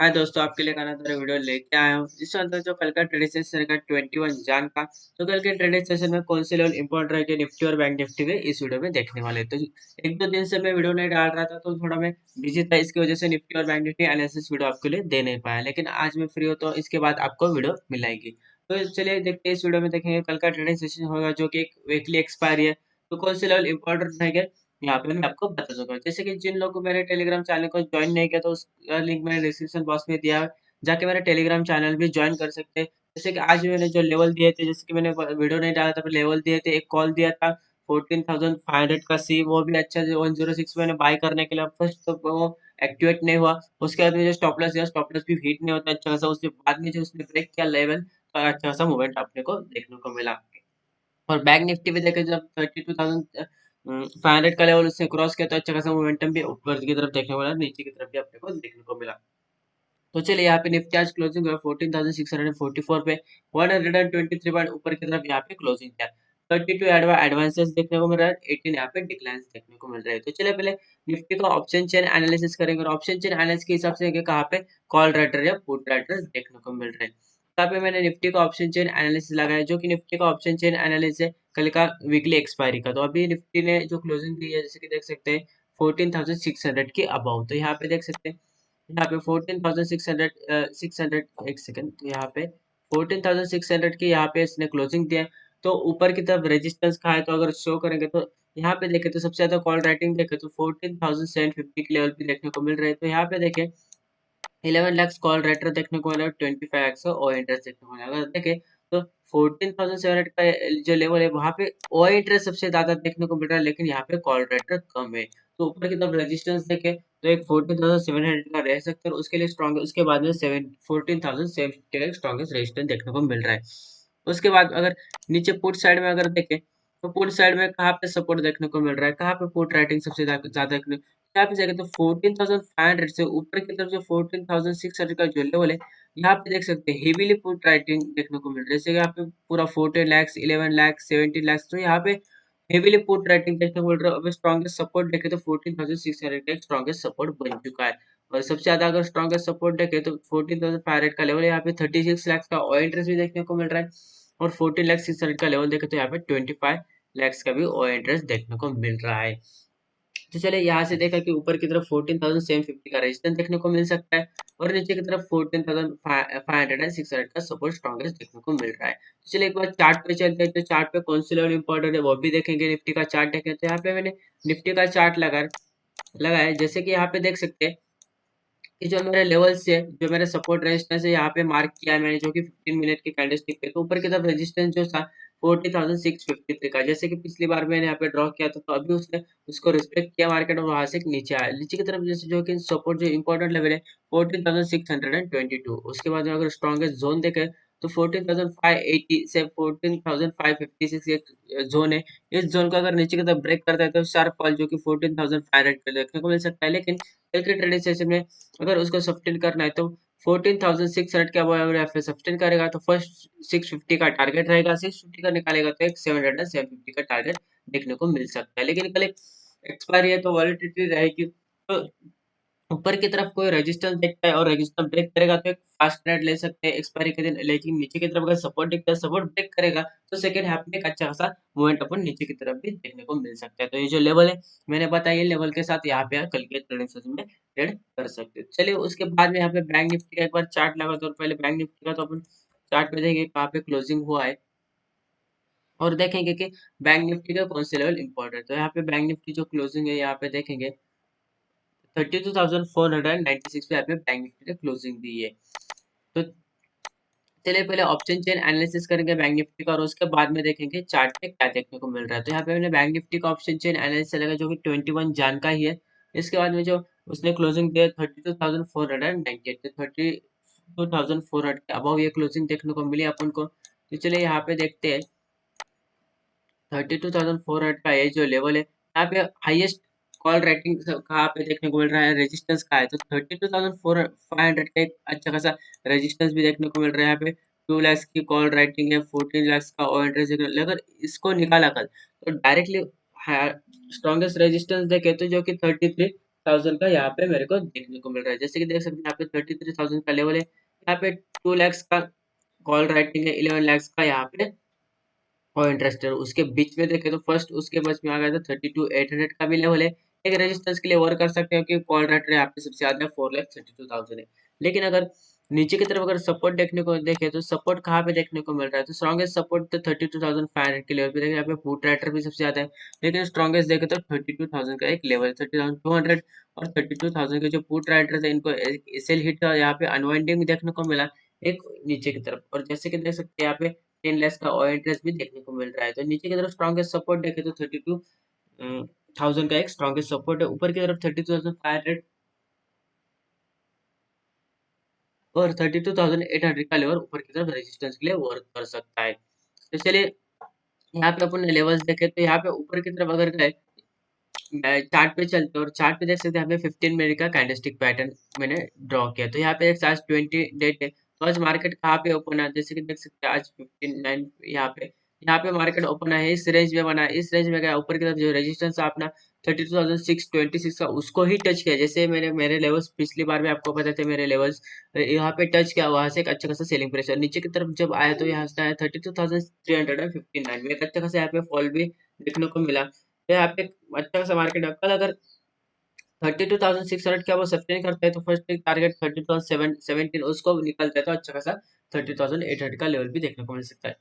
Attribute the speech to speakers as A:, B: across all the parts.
A: हाय दोस्तों, आपके लिए खाना तरह वीडियो लेके आया हूँ जिसके अंदर जो कल का ट्रेडिंग सेशन रहेगा 21 जान का। तो कल के ट्रेडिंग सेशन में कौन से लेवल इंपॉर्टेंट रहेंगे निफ्टी और बैंक निफ्टी में इस वीडियो में देखने वाले हैं। तो एक दो दिन से मैं वीडियो नहीं डाल रहा था तो थोड़ा मैं बिजी था, इसकी वजह से निफ्टी और बैंक निफ्टी एनालिसिस वीडियो आपके लिए दे नहीं पाया, लेकिन आज मैं फ्री हो तो इसके बाद आपको वीडियो मिलेगी। तो चलिए देखते हैं, इस वीडियो में देखेंगे कल का ट्रेडिंग सेशन होगा जो कि एक वीकली एक्सपायरी है। तो कौन से लेवल इंपॉर्टेंट रहेंगे यहाँ पे मैं आपको बता दूंगा। जैसे कि जिन लोगों को मेरे टेलीग्राम चैनल को ज्वाइन नहीं किया तो उसका लिंक मैंने डिस्क्रिप्शन बॉक्स में दिया है, जाके मेरा टेलीग्राम चैनल भी ज्वाइन कर सकते हैं। जैसे कि आज मैंने जो लेवल दिए थे, जैसे कि मैंने वीडियो नहीं डाला था पर लेवल दिए थे, एक कॉल दिया था 14,500 का सी, वो भी अच्छा 106 मैंने बाय करने के लिए फर्स्ट तो वो एक्टिवेट नहीं हुआ। उसके बाद में जो स्टॉप लॉस दिया, स्टॉप लॉस भी हिट नहीं होता अच्छा खासा। उसके बाद में जो उसने ब्रेक किया लेवल, तो अच्छा खासा मूवमेंट अपने को देखने को मिला। और बैंक निफ्टी भी देखे जब 32,500 का लेवल उसने क्रॉस किया तो अच्छा खासा मोमेंटम भी ऊपर की तरफ देखने को मिला, नीचे की तरफ भी अपने को देखने को मिला। तो चलिए यहाँ पे निफ्टी आज क्लोजिंग हुआ 14,644 पे, 123 पॉइंट ऊपर की तरफ यहाँ पे क्लोजिंग किया। 32 एडवांसेस देखने को मिल रहा है, 18 यहाँ पे डिक्लाइन देखने को मिल रहा है। तो चलिए पहले निफ्टी का ऑप्शन चेन एनालिसिस करेंगे और ऑप्शन चेन एनालिसिस के हिसाब से कहाँ पे कॉल राइटर या पुट राइटर देखने को मिल रहे हैं। यहाँ पे मैंने निफ्टी का ऑप्शन चेन एनालिसिस लगाया, जो कि निफ्टी का ऑप्शन चेन एनालिसिस है कल का वीकली एक्सपायरी का। तो अभी निफ्टी ने जो क्लोजिंग दी है जैसे कि देख सकते हैं 14,600 के अबाउ। तो यहाँ पे देख सकते हैं, यहाँ पे 14,600 600 एक सेकंड, तो यहाँ पे 14,600 की यहाँ पे इसने क्लोजिंग दिया है। तो ऊपर की तरफ रेजिस्टेंस कहा है, तो अगर शो करेंगे तो यहाँ पे देखें तो सबसे ज्यादा कॉल राइटिंग देखें तो 14,750 के लेवल पे देखने को मिल रहे हैं। तो यहाँ पे देखें 11 lakhs कॉल राइटर देखने को मिला, 25x का ओ इंटरेस्ट देखने को मिला। अगर देखें तो 14,700 का जो लेवल है वहां पे ओ इंटरेस्ट सबसे ज्यादा देखने को मिल रहा है, लेकिन यहाँ पे कॉल राइटर कम है। तो ऊपर की तरफ रेजिस्टेंस देखें तो एक 14,700 का रह सकता है, और उसके लिए स्ट्रॉन्ग उसके बाद में 14,750 का स्ट्रॉन्गेस्ट रेजिस्टेंस देखने को मिल रहा है। उसके बाद अगर नीचे पुट साइड में अगर देखें तो पुट साइड में कहाँ पे सपोर्ट देखने को मिल रहा है, कहाँ पे पुट राइटिंग सबसे ज्यादा यहाँ पे जाएगा तो 14,500 से ऊपर की तरफ जो 14,600 का जो लेवल है, यहाँ पे देख सकते हैं हेवीली पुट राइटिंग देखने को मिल रहा है। जैसे यहाँ पे पूरा 14 lakhs 11 lakhs 17 lakhs, तो यहाँ पे हेवीली पुट राइटिंग देखने को मिल रहा है। अभी स्ट्रॉन्गेस्ट सपोर्ट देखे तो 14,600 का स्ट्रॉन्गेस्ट सपोर्ट बन चुका है। और सबसे ज्यादा अगर स्ट्रॉन्गेस्ट सपोर्ट देखे तो 14,500 का लेवल, यहाँ पे 36 lakhs का ऑयल इंटरेस्ट भी देखने को मिल रहा है। और 14,600 का लेवल देखे तो यहाँ पे 25 lakhs का भी ऑयल इंटरेस्ट देखने को मिल रहा है। तो चलिए यहाँ से देखा कि ऊपर की तरफ 14,750 का रेजिस्टेंस देखने को मिल सकता है, और नीचे की तरफ 14,500 एंड 600 का सपोर्ट स्ट्रॉन्गेस्ट देखने को मिल रहा है। तो चलिए एक बार चार्ट पे चलते हैं, तो चार्ट पे कौन से लेवल इंपॉर्टेंट है वो भी देखेंगे। निफ्टी का चार्ट देखें तो यहाँ पे मैंने निफ्टी का चार्ट लगाया, जैसे कि यहाँ पे देख सकते हैं कि जो मेरे लेवल्स है, जो मेरे सपोर्ट रेजिस्टेंस है यहाँ पे मार्क किया है मैंने, जो कि 15 मिनट की कैंडलस्टिक पे। तो ऊपर की तरफ रेजिस्टेंस जो था 40,653 का, जैसे कि पिछली बार मैंने यहाँ पे ड्रॉ किया था, तो अभी उसने उसको रिस्पेक्ट किया मार्केट और वहां से नीचे आया। नीचे की तरफ जैसे जो कि सपोर्ट जो इंपॉर्टेंट लेवल है 14,622। उसके बाद में अगर स्ट्रॉन्गेस्ट जोन देखे तो 14,580 से 14,556 एक जोन है। इस जोन को अगर नीचे की तरफ ब्रेक करता है तो शार्प फॉल जो कि 14,500 पे देखने को मिल सकता है, लेकिन कल के ट्रेडिंग सेशन में अगर उसको सस्टेन करना है तो 14,600 के अबव अगर फिर सस्टेन करेगा तो फर्स्ट 650 का टारगेट रहेगा, 650 का निकालेगा तो एक 700 750 का टारगेट देखने को मिल सकता है। लेकिन कल एक्सपायरी है तो वॉलेटिलिटी रहेगी, तो ऊपर की तरफ कोई रेजिस्टेंस देखता है और रेजिस्टेंस ब्रेक करेगा तो एक फास्ट ट्रेड ले सकते हैं एक्सपायरी के दिन। लेकिन नीचे की तरफ अगर सपोर्ट दिखता है, सपोर्ट ब्रेक करेगा तो सेकंड हाफ में एक अच्छा खासा मूवमेंट अपन नीचे की तरफ भी देखने को मिल सकता है। तो ये जो लेवल है मैंने बताया, लेवल के साथ यहाँ पे कल के ट्रेडिंग सेशन में ट्रेड कर सकते हैं। चलिए उसके बाद में यहाँ पे बैंक निफ्टी का एक बार चार्ट लगा, तो पहले बैंक निफ्टी का तो अपन चार्ट पे देखेंगे कहाँ पे क्लोजिंग हुआ है, और देखेंगे कि बैंक निफ्टी का कौन से लेवल इंपॉर्टेंट है। तो यहाँ पे बैंक निफ्टी जो क्लोजिंग है यहाँ पे देखेंगे 32,496 पे यहाँ पे बैंक निफ्टी ने क्लोजिंग दी है। तो चलिए पहले ऑप्शन चेन एनालिसिस करेंगे बैंक निफ्टी का, और उसके बाद में देखेंगे चार्ट पे क्या देखने को मिल रहा है। तो यहाँ पे मैंने बैंक निफ्टी का ऑप्शन चेन एनालिसिस चलेगा जो कि 21 जान का ही है। इसके बाद में जो उसने क्लोजिंग दिया 32,498, 32,400 के अबव ये क्लोजिंग देखने को मिली अपन को। तो चलिए यहाँ पे देखते हैं 32,400 का ये जो लेवल है, यहाँ पे हाईएस्ट कॉल रेटिंग कहाँ पे देखने को मिल रहा है, रेजिस्टेंस का है तो 32,500 का एक अच्छा खासा रेजिस्टेंस भी देखने को मिल रहा है। यहाँ पे 2 lakhs की कॉल राइटिंग है, 14 lakhs का और इंटरेस्ट। अगर इसको निकाला कर तो डायरेक्टली स्ट्रॉन्गेस्ट रेजिस्टेंस देखे तो जो कि 33 1000 का यहाँ पे मेरे को देखने को मिल रहा है। जैसे कि देख सकते हैं यहाँ पे 33,000 का लेवल है, यहाँ पे 2 लाख का कॉल राइटिंग है, 11 लाख का यहाँ पे और इंटरेस्ट है। उसके बीच में देखें तो फर्स्ट उसके बीच में आ गया था 32,800 का भी लेवल है। एक रेजिस्टेंस के लिए वर्क कर सकते हो कि कॉल राइटर यहाँ पे सबसे ज्यादा 4,32,000 है। लेकिन अगर नीचे की तरफ अगर सपोर्ट देखने को देखे तो सपोर्ट कहाँ पे देखने को मिल रहा है, तो स्ट्रॉन्गेस्ट सपोर्ट तो 32,500 के लेवल पे देखे, यहाँ पे फुट राइटर भी सबसे ज्यादा है। लेकिन स्ट्रॉन्गेस्ट देखे तो 32,000 का एक लेवल, 30,200 और 32,000 के जो फुट राइटर थे इनको सेल हिट यहाँ पे अनवाइंडिंग देखने को मिला एक नीचे की तरफ। और जैसे कि देख सकते हैं यहाँ पे 10 लेस का और इंटरेस्ट भी देखने को मिल रहा है। तो नीचे की तरफ स्ट्रॉन्गेस्ट सपोर्ट देखे तो 32,000 का एक स्ट्रॉन्गेस्ट सपोर्ट है, ऊपर की तरफ 32,500 और 32,800 का लेवल ऊपर की तरफ रेजिस्टेंस के लिए वर्क कर सकता है। तो चलिए यहाँ पे अपन लेवल्स देखें तो यहाँ पे ऊपर की तरफ अगर गए चार्ट पे चलते हैं और चार्ट पे देख सकते हैं यहाँ पे 15 मिनट का कैंडलस्टिक पैटर्न मैंने ड्रॉ किया। तो यहाँ पे एक आज 20 डेट है, तो आज मार्केट कहाँ पे ओपन है, जैसे कि देख सकते हैं आज 59 यहाँ पे मार्केट ओपन है, इस रेंज में बना है, इस रेंज में गया ऊपर की तरफ जो रेजिस्टेंस अपना 32,626 का उसको ही टच किया। जैसे मेरे मेरे लेवल्स पिछली बार भी आपको पता थे, मेरे लेवल्स यहाँ पे टच किया, वहां से एक अच्छा खासा सेलिंग प्रेशर नीचे की तरफ जब आया तो यहाँ से आया 32,359 में एक अच्छा खासा यहाँ पे फॉल भी देखने को मिला। तो यहाँ पे अच्छा खासा मार्केट है। कल अगर 32,600 क्या वो सस्टेन करता है तो फर्स्ट टारगेट 32,717 उसको निकलता है तो अच्छा खासा 30,800 का लेवल भी देखने को मिल सकता है।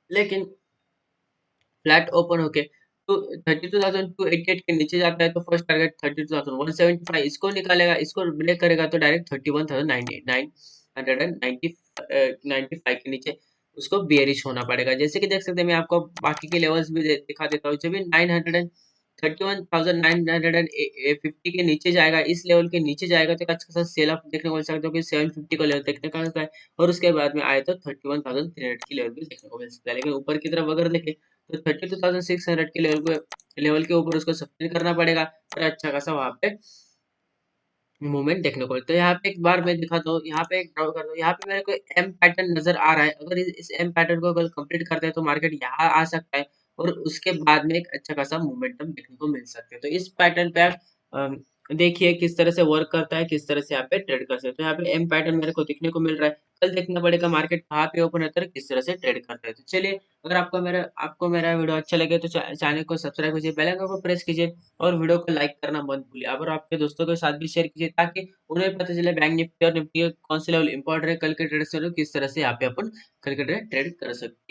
A: लेकिन फ्लैट ओपन होके तो 32,288 के नीचे जाता है तो फर्स्ट टारगेट 32,175 इसको निकालेगा, इसको ब्रेक करेगा तो डायरेक्ट 31,995 के नीचे उसको बेयरिश होना पड़ेगा। जैसे कि देख सकते हैं मैं आपको बाकी के लेवल्स भी दिखा देता हूँ। जब भी 931,950 के नीचे जाएगा, इस लेवल के नीचे जाएगा तो अच्छा खासा सेल ऑफ देखने को मिल सकता है कि 750 का लेवल देखने को मिलता है और उसके बाद में आए तो 31,300 की लेवल भी देखने को मिल सकता है। लेकिन ऊपर की तरफ अगर देखें तो 32,600 के लेवल के ऊपर उसको सस्टेन करना पड़ेगा और अच्छा खासा वहां पे मूवमेंट देखने को मिलता है। यहाँ पे एक बार मैं दिखाता हूँ, यहाँ पे एक ड्रॉ करता हूँ, यहाँ पे मेरे को एम पैटर्न नजर आ रहा है। अगर इस एम पैटर्न को अगर कंप्लीट करते हैं तो मार्केट यहाँ आ सकता है और उसके बाद में एक अच्छा खासा मोमेंटम देखने को मिल सकता है। तो इस पैटर्न पे आप देखिए किस तरह से वर्क करता है, किस तरह से यहाँ पे ट्रेड कर सकते हैं। तो यहाँ पे एम पैटर्न मेरे को दिखने को मिल रहा है, कल देखना पड़ेगा मार्केट कहाँ पे ओपन होता है, किस तरह से ट्रेड करता है। तो चलिए अगर आपको मेरा वीडियो अच्छा लगे तो चैनल को सब्सक्राइब कीजिए, बेल आइकन को प्रेस कीजिए और वीडियो को लाइक करना मत भूलिए। और आपके दोस्तों के साथ भी शेयर कीजिए ताकि उन्हें भी पता चले बैंक निफ्टी और निफ्टी कौन से लेवल इंपॉर्टेंट है, कल के ट्रेड से किस तरह से यहाँ पे अपन कल के ट्रेड कर सकते हैं।